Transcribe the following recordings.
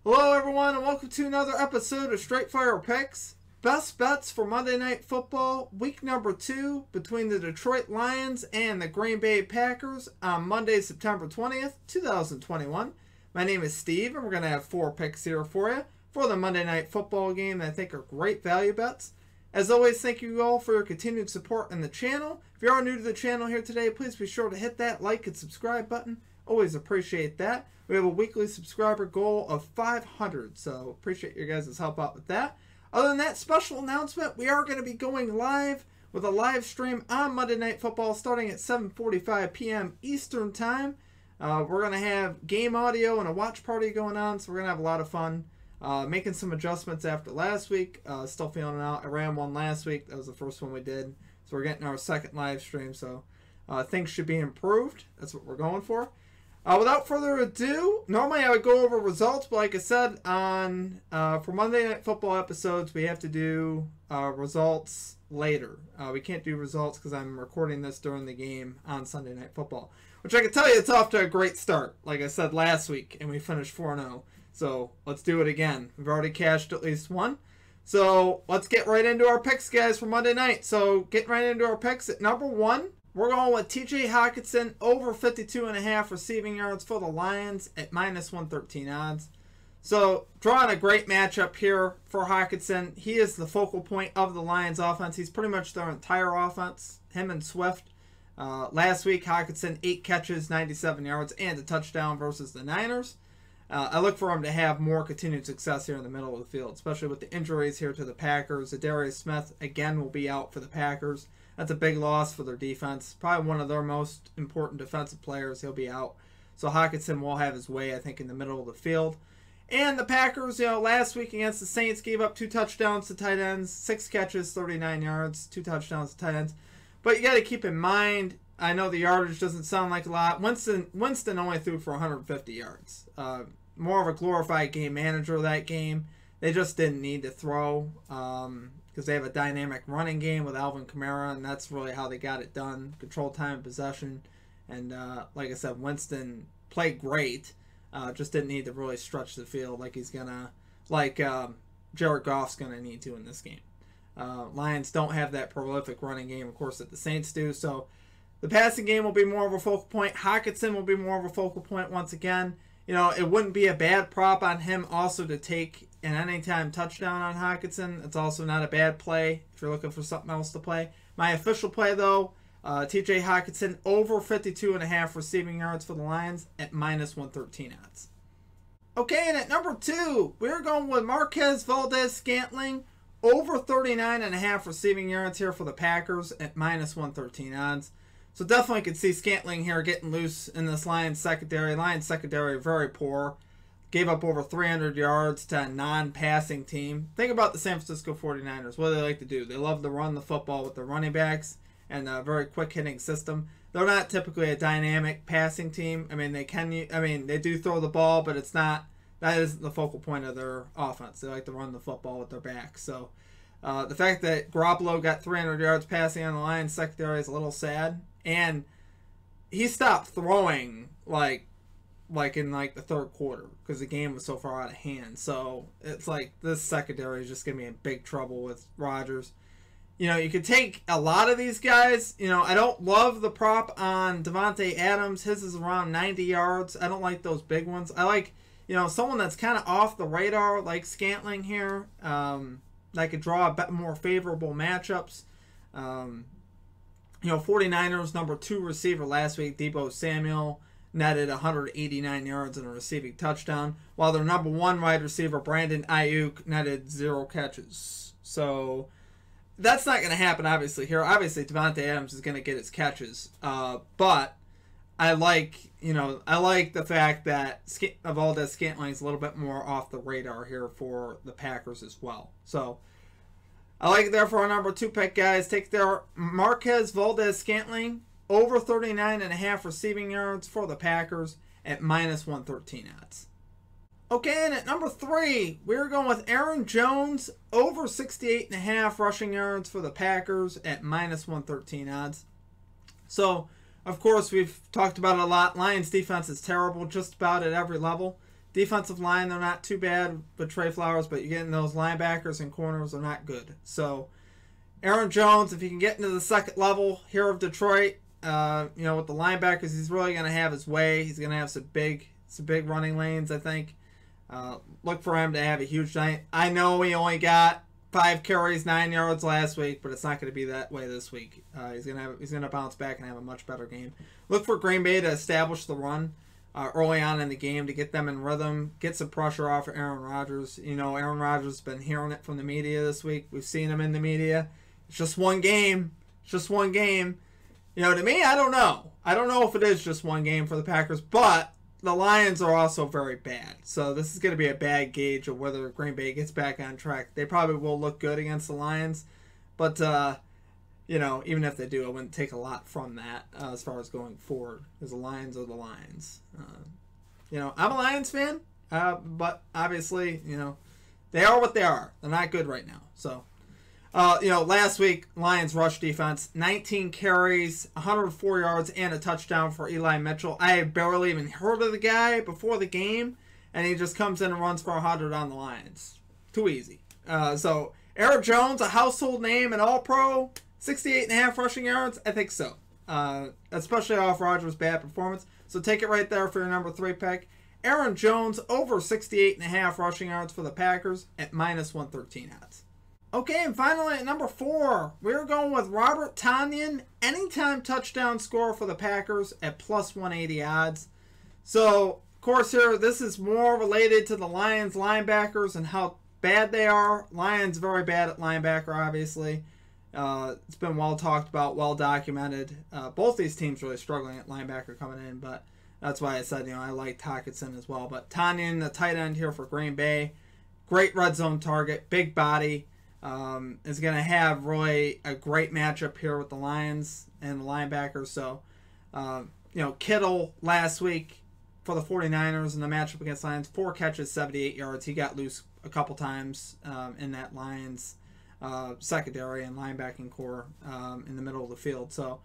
Hello everyone and welcome to another episode of Straight Fire Picks. Best bets for Monday Night Football, week number 2 between the Detroit Lions and the Green Bay Packers on Monday, September 20th, 2021. My name is Steve and we're going to have 4 picks here for you for the Monday Night Football game that I think are great value bets. As always, thank you all for your continued support in the channel. If you are new to the channel here today, please be sure to hit that like and subscribe button. Always appreciate that. We have a weekly subscriber goal of 500, so appreciate your guys' help out with that. Other than that, special announcement, we are going to be going live with a live stream on Monday Night Football starting at 7:45 p.m. Eastern Time. We're going to have game audio and a watch party going on, so we're going to have a lot of fun. Making some adjustments after last week. Still feeling it out. I ran one last week. That was the first one we did. So we're getting our second live stream, so things should be improved. That's what we're going for. Without further ado, normally I would go over results, but like I said, for Monday Night Football episodes, we have to do results later. We can't do results because I'm recording this during the game on Sunday Night Football, which I can tell you it's off to a great start. Like I said last week, and we finished 4-0. So let's do it again. We've already cashed at least one. So let's get right into our picks, guys, for Monday night. So getting right into our picks at number 1. We're going with TJ Hockenson over 52.5 receiving yards for the Lions at -113 odds. So drawing a great matchup here for Hockenson. He is the focal point of the Lions offense. He's pretty much their entire offense, him and Swift. Last week, Hockenson 8 catches, 97 yards, and a touchdown versus the Niners. I look for him to have more continued success here in the middle of the field, especially with the injuries here to the Packers. Darius Smith, again, will be out for the Packers. That's a big loss for their defense. Probably one of their most important defensive players. He'll be out. So Hockenson will have his way, I think, in the middle of the field. And the Packers, last week against the Saints, gave up 2 touchdowns to tight ends, 6 catches, 39 yards, 2 touchdowns to tight ends. But you got to keep in mind, I know the yardage doesn't sound like a lot. Winston only threw for 150 yards. More of a glorified game manager of that game. They just didn't need to throw because they have a dynamic running game with Alvin Kamara, and that's really how they got it done. Control time and possession. And like I said, Winston played great. Just didn't need to really stretch the field like he's going to, Jared Goff's going to need to in this game. Lions don't have that prolific running game, of course, that the Saints do. So the passing game will be more of a focal point. Hockenson will be more of a focal point once again. It wouldn't be a bad prop on him also to take an anytime touchdown on Hockenson. It's also not a bad play if you're looking for something else to play. My official play, though, TJ Hockenson over 52.5 receiving yards for the Lions at -113 odds. Okay, and at number 2, we're going with Marquez ValdesSchuster over 39.5 receiving yards here for the Packers at -113 odds. So definitely could see Scantling here getting loose in this Lions secondary. Lions secondary very poor. Gave up over 300 yards to a non-passing team. Think about the San Francisco 49ers. What do they like to do? They love to run the football with their running backs and a very quick-hitting system. They're not typically a dynamic passing team. They do throw the ball, but that isn't the focal point of their offense. They like to run the football with their backs. So the fact that Garoppolo got 300 yards passing on the Lions secondary is a little sad. And he stopped throwing like in the third quarter because the game was so far out of hand. So it's like this secondary is just going to be in big trouble with Rodgers. You could take a lot of these guys. I don't love the prop on Devontae Adams. His is around 90 yards. I don't like those big ones. I like, someone that's kind of off the radar like Scantling here. That could draw a bit more favorable matchups. 49ers number 2 receiver last week, Deebo Samuel, netted 189 yards and a receiving touchdown, while their number 1 wide receiver, Brandon Ayuk, netted 0 catches. So that's not going to happen, obviously, here. Obviously, Devontae Adams is going to get his catches. But I like the fact that ValdesSchuster is a little bit more off the radar here for the Packers as well. So I like it there for our number 2 pick, guys. Take their Marquez ValdesSchuster over 39.5 receiving yards for the Packers at -113 odds. Okay, and at number 3, we're going with Aaron Jones over 68.5 rushing yards for the Packers at -113 odds. So, of course, we've talked about it a lot. Lions defense is terrible just about at every level. Defensive line, they're not too bad with Trey Flowers, but you're getting those linebackers and corners are not good. So Aaron Jones, if he can get into the second level here of Detroit, with the linebackers, he's really going to have his way. He's going to have some big running lanes, I think. Look for him to have a huge night. I know he only got 5 carries, 9 yards last week, but it's not going to be that way this week. He's going to bounce back and have a much better game. Look for Green Bay to establish the run early on in the game to get them in rhythm, get some pressure off of Aaron Rodgers. Aaron Rodgers has been hearing it from the media this week. We've seen him in the media. It's just one game. It's just one game. To me, I don't know. I don't know if it is just one game for the Packers, but the Lions are also very bad. So this is going to be a bad gauge of whether Green Bay gets back on track. They probably will look good against the Lions, but even if they do, I wouldn't take a lot from that as far as going forward, because the Lions are the Lions. I'm a Lions fan, but obviously, they are what they are. They're not good right now. So, last week, Lions rush defense, 19 carries, 104 yards, and a touchdown for Eli Mitchell. I had barely even heard of the guy before the game, and he just comes in and runs for 100 on the Lions. Too easy. So, Aaron Jones, a household name, an all-pro, 68.5 rushing yards? I think so. Especially off Rodgers' bad performance. So take it right there for your number 3 pick. Aaron Jones over 68.5 rushing yards for the Packers at minus 113 odds. Okay, and finally at number 4, we're going with Robert Tonyan, anytime touchdown score for the Packers at plus 180 odds. So, of course here, this is more related to the Lions linebackers and how bad they are. Lions very bad at linebacker, obviously. It's been well talked about, well documented. Both these teams really struggling at linebacker coming in, but that's why I said, I like Hockenson as well. But Tonyan, the tight end here for Green Bay, great red zone target, big body, is going to have really a great matchup here with the Lions and the linebackers. So, Kittle last week for the 49ers in the matchup against Lions, 4 catches, 78 yards. He got loose a couple times in that Lions secondary and linebacking core in the middle of the field. So,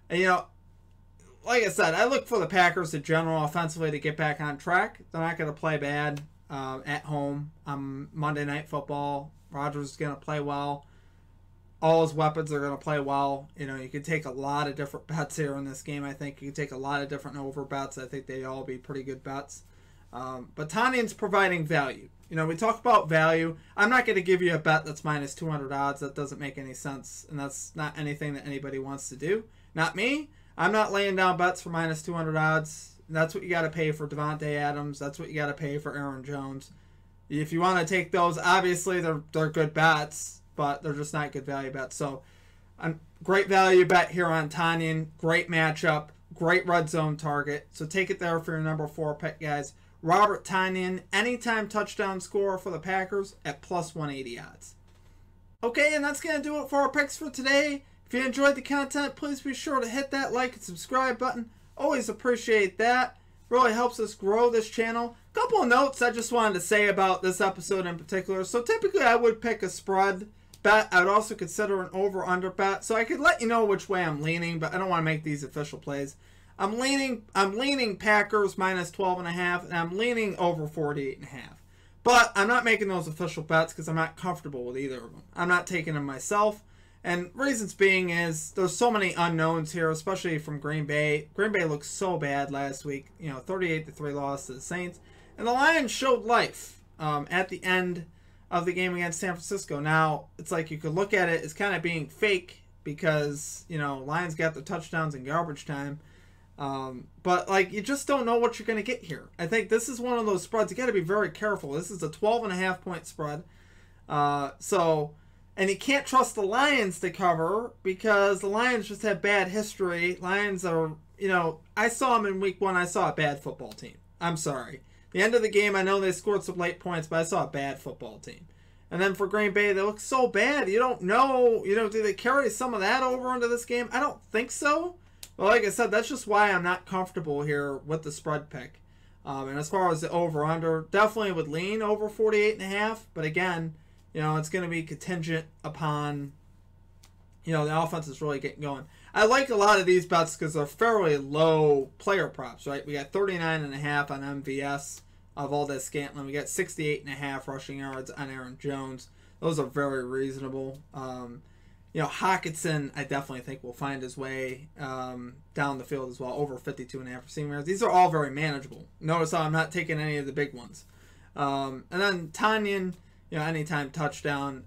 like I said, I look for the Packers in general offensively to get back on track. They're not going to play bad at home on Monday Night Football. Rodgers is going to play well. All his weapons are going to play well. You could take a lot of different bets here in this game. I think you could take a lot of different over bets. I think they all be pretty good bets. But Tonyan's providing value. We talk about value. I'm not going to give you a bet that's minus 200 odds. That doesn't make any sense, and that's not anything that anybody wants to do. Not me. I'm not laying down bets for minus 200 odds. That's what you got to pay for Devontae Adams. That's what you got to pay for Aaron Jones. If you want to take those, obviously they're good bets, but they're just not good value bets. So, great value bet here on Tonyan. Great matchup. Great red zone target. So take it there for your number 4 pick, guys. Robert Tonyan, anytime touchdown scorer for the Packers at plus 180 odds. Okay, and that's going to do it for our picks for today. If you enjoyed the content, please be sure to hit that like and subscribe button. Always appreciate that. Really helps us grow this channel. A couple of notes I just wanted to say about this episode in particular. So typically I would pick a spread bet. I would also consider an over-under bet. So I could let you know which way I'm leaning, but I don't want to make these official plays. I'm leaning Packers minus 12.5, and I'm leaning over 48.5. But I'm not making those official bets because I'm not comfortable with either of them. I'm not taking them myself. And reasons being is there's so many unknowns here, especially from Green Bay. Green Bay looked so bad last week. 38-3 loss to the Saints. And the Lions showed life at the end of the game against San Francisco. Now, it's like you could look at it as kind of being fake because, Lions got the touchdowns in garbage time. But you just don't know what you're going to get here. I think this is one of those spreads. You got to be very careful. This is a 12.5 point spread. And you can't trust the Lions to cover because the Lions just have bad history. Lions are, I saw them in week 1. I saw a bad football team. I'm sorry. The end of the game, I know they scored some late points, but I saw a bad football team. And then for Green Bay, they look so bad. You don't know, do they carry some of that over into this game? I don't think so. Well, like I said, that's just why I'm not comfortable here with the spread pick. And as far as the over-under, definitely would lean over 48.5. But again, it's going to be contingent upon, the offense is really getting going. I like a lot of these bets because they're fairly low player props, right? We got 39.5 on MVS Valdes-Scantling. We got 68.5 rushing yards on Aaron Jones. Those are very reasonable. Hockenson, I definitely think will find his way down the field as well, over 52.5 receiving yards. These are all very manageable. Notice how I'm not taking any of the big ones. And then Tonyan, anytime touchdown,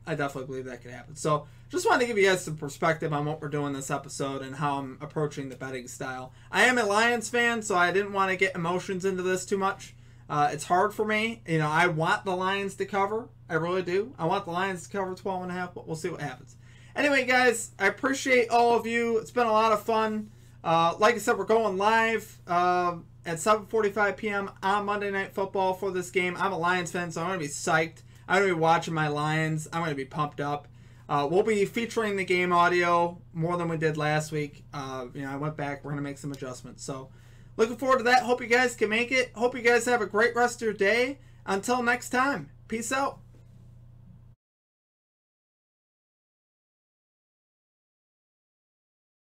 I definitely believe that could happen. So just wanted to give you guys some perspective on what we're doing this episode and how I'm approaching the betting style. I am a Lions fan, so I didn't want to get emotions into this too much. It's hard for me. I want the Lions to cover. I really do. I want the Lions to cover 12.5, but we'll see what happens. Anyway, guys, I appreciate all of you. It's been a lot of fun. Like I said, we're going live at 7:45 p.m. on Monday Night Football for this game. I'm a Lions fan, so I'm going to be psyched. I'm going to be watching my Lions. I'm going to be pumped up. We'll be featuring the game audio more than we did last week. I went back. We're going to make some adjustments. So looking forward to that. Hope you guys can make it. Hope you guys have a great rest of your day. Until next time, peace out.